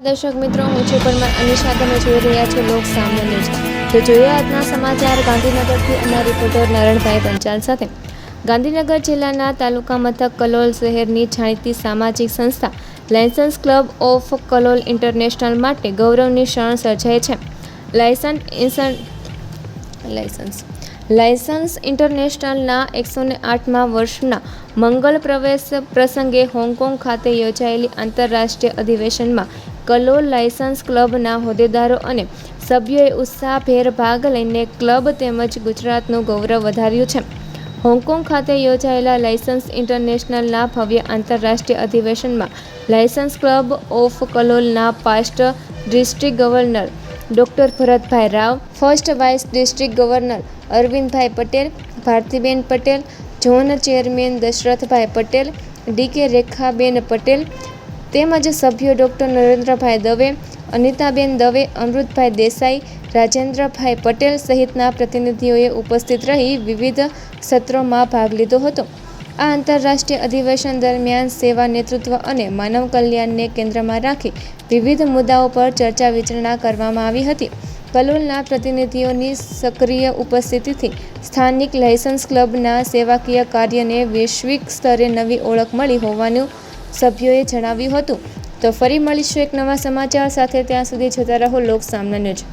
દર્શક મિત્રો, હું છું પરમાર અનિશા. તમે જોઈ રહ્યા છો લોક સામનો ન્યૂઝ. તો જોઈએ આજના સમાચાર ગાંધીનગરથી અમારા રિપોર્ટર નારણભાઈ પંચાલ સાથે. ગાંધીનગર જિલ્લાના તાલુકા મથક કલોલ શહેરની જાણીતી સામાજિક સંસ્થા Lions club of Kalol international માટે ગૌરવની ક્ષણ સર્જાઈ છે. લાયન્સ ઇન્ટરનેશનલના 108મા વર્ષના મંગલ પ્રવેશ પ્રસંગે હોંગકોંગ ખાતે યોજાયેલી આંતરરાષ્ટ્રીય અધિવેશનમાં કલોલ લાયન્સ ક્લબના હોદ્દેદારો અને સભ્યોએ ઉત્સાહભેર ભાગ લઈને ક્લબ તેમજ ગુજરાતનું ગૌરવ વધાર્યું છે. હોંગકોંગ ખાતે યોજાયેલા લાયન્સ ઇન્ટરનેશનલના ભવ્ય આંતરરાષ્ટ્રીય અધિવેશનમાં લાયન્સ ક્લબ ઓફ કલોલના past district governor doctor Bharatbhai Rao, first vice district governor Arvindbhai Patel, Bhartiben Patel, zone chairman Dashrathbhai Patel, DK Rekhaben Patel તેમજ સભ્યો ડૉક્ટર નરેન્દ્રભાઈ દવે, અનિતાબેન દવે, અમૃતભાઈ દેસાઈ, રાજેન્દ્રભાઈ પટેલ સહિતના પ્રતિનિધિઓએ ઉપસ્થિત રહી વિવિધ સત્રોમાં ભાગ લીધો હતો. આ આંતરરાષ્ટ્રીય અધિવેશન દરમિયાન સેવા, નેતૃત્વ અને માનવ કલ્યાણને કેન્દ્રમાં રાખી વિવિધ મુદ્દાઓ પર ચર્ચા વિચારણા કરવામાં આવી હતી. કલોલના પ્રતિનિધિઓની સક્રિય ઉપસ્થિતિથી સ્થાનિક લાયન્સ ક્લબના સેવાકીય કાર્યને વૈશ્વિક સ્તરે નવી ઓળખ મળી હોવાનું સભ્યોએ જણાવ્યું હતું. તો ફરી મળીશું એક નવા સમાચાર સાથે. ત્યાં સુધી જોતા રહો લોક સામના ન્યૂઝ.